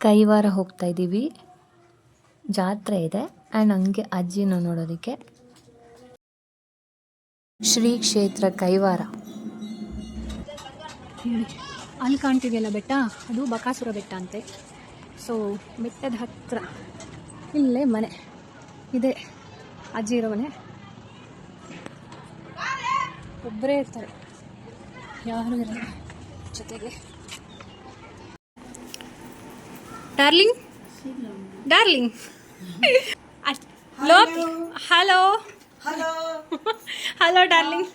ಕೈವಾರ ಹೋಗ್ತಾ ಇದ್ದೀವಿ, ಜಾತ್ರೆ ಇದೆ ಆ್ಯಂಡ್ ಹಂಗೆ ಅಜ್ಜಿನ ನೋಡೋದಕ್ಕೆ. ಶ್ರೀ ಕ್ಷೇತ್ರ ಕೈವಾರ. ಅಲ್ಲಿ ಕಾಣ್ತಿದೆಯಲ್ಲ ಬೆಟ್ಟ, ಅದು ಬಕಾಸುರ ಬೆಟ್ಟ ಅಂತೆ. ಸೊ ಬೆಟ್ಟದ ಹತ್ತಿರ ಇಲ್ಲೇ ಮನೆ ಇದೆ, ಅಜ್ಜಿ ಇರೋ ಮನೆ. ಒಬ್ಬರೇ ಇರ್ತಾರೆ, ಯಾರು ಇರಲ್ಲ ಜೊತೆಗೆ. Darling darling hello hello darling.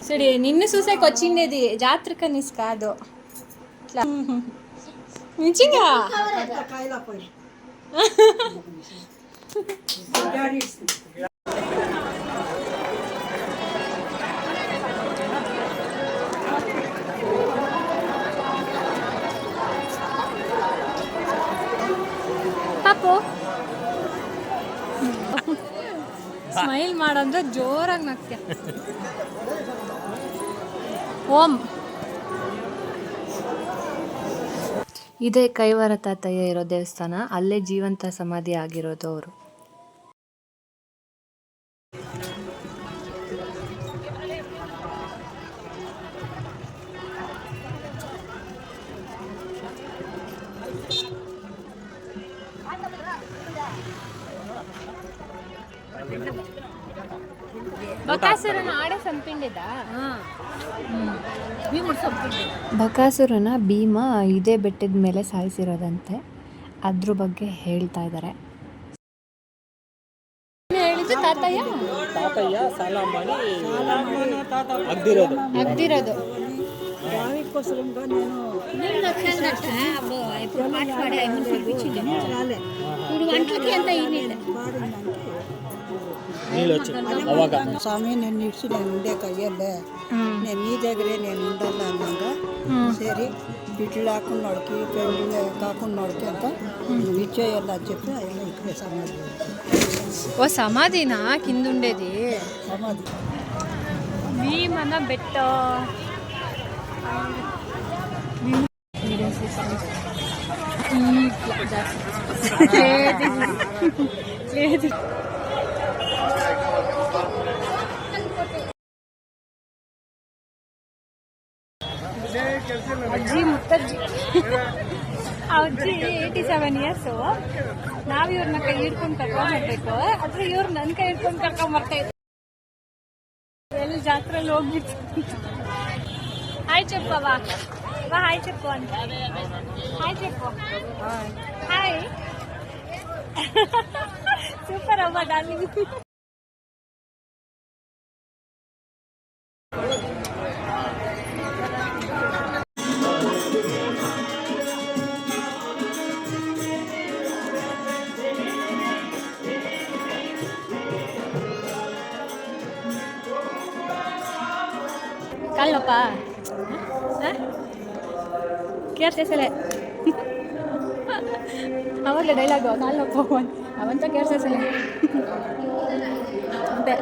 సరే నిన్ను చూసేకి వచ్చిండేది జాతరకనిస్ కాదు, నిజంగా ಪಾಪು ಸ್ಮೈಲ್ ಮಾಡಂದ್ರೆ ಜೋರಾಗಿ ನಗ್ತೀಯ. ಓಂ. ಇದೇ ಕೈವಾರ ತಾತಯ್ಯ ಇರೋ ದೇವಸ್ಥಾನ, ಅಲ್ಲೇ ಜೀವಂತ ಸಮಾಧಿ ಆಗಿರೋದು ಅವರು. ಬಕಾಸುರನ ಭೀಮ ಇದೇ ಬೆಟ್ಟದ ಮೇಲೆ ಸಾಯಿಸಿರೋದಂತೆ, ಅದ್ರ ಬಗ್ಗೆ ಹೇಳ್ತಾ ಇದ್ದಾರೆ. ಅಗ್ದಿರೋದು స్వామి నేను ఇడిచి నేను ఉండే కయ్యలే, నేను నీ దగ్గరే నేను ఉండాలి అన్నాక సరే బిడ్డలు లేకున్నోడికి పెళ్ళి కాకున్నోడికి అంతా నువ్వు ఇచ్చేయాలి అని చెప్పి ఆయన ఇక్కడే సమాధి. ఓ సమాధినా కింద ఉండేది? సమాధి భీమన బెట్ట. లేదు ಅಜ್ಜಿ ಮುತ್ತಜ್ಜಿ, ಅಜ್ಜಿ 87 years. ನಾವ್ ಇವ್ರನ್ನ ಕೈ ಹಿಡ್ಕೊಂಡು ಕರ್ಕೊಂಡ್ಬರ್ಬೇಕು, ಆದ್ರೆ ಇವ್ರು ನನ್ನ ಕೈ ಹಿಡ್ಕೊಂಡು ಕರ್ಕೊಂಡ್ಬರ್ತಾ ಇದ್ರು. ಎಲ್ಲಿ ಜಾತ್ರೆಯಲ್ಲಿ ಹೋಗ್ಬಿಟ್ಟು ಹಾಯ್ చెప్పు ಬಾ ಹಾಯ್ చెప్పు ಅಂತ. ಹಾಯ್ చెప్పు. ಹಾಯ್. ಸೂಪರ್ ಅಮ್ಮ ಡಾರ್ಲಿಂಗ್. ಕಾಲ್ನಪ್ಪ ಕೇರ್ಸೇಸಲೆ ಅವಾಗಲೇ ಡೈಲಾಗು ಕಾಲ್ನಪ್ಪ ಅವಂತ ಕೇರ್ಸೇಸಲೆ అంతే.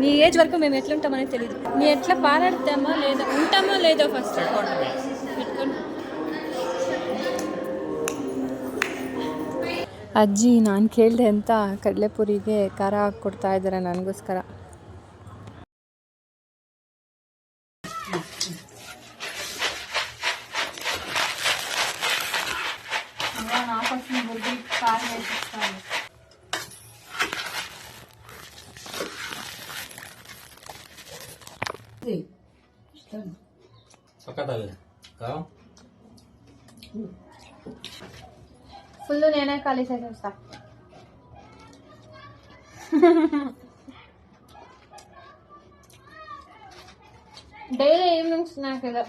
నీ ఏజ్ వరకు మేము ఎట్లుంటామని తెలీదు. నీ ఎట్లా పారాడతామా లేదా ఉంటామో లేదో ఫస్ట్ పెట్టుకోండి. ಅಜ್ಜಿ ನಾನು ಕೇಳಿದೆ ಅಂತ ಕಡಲೆಪುರಿಗೆ ಖಾರ ಹಾಕ್ಕೊಡ್ತಾ ಇದ್ದಾರೆ ನನಗೋಸ್ಕರ. ಫುಲ್ಲು ನೇನೆ ಖಾಲಿ ಸೇರಿಸ್ತಾ. ಡೈಲಿ ಈವ್ನಿಂಗ್ ಸ್ನ್ಯಾಕ್ ಇದೆ.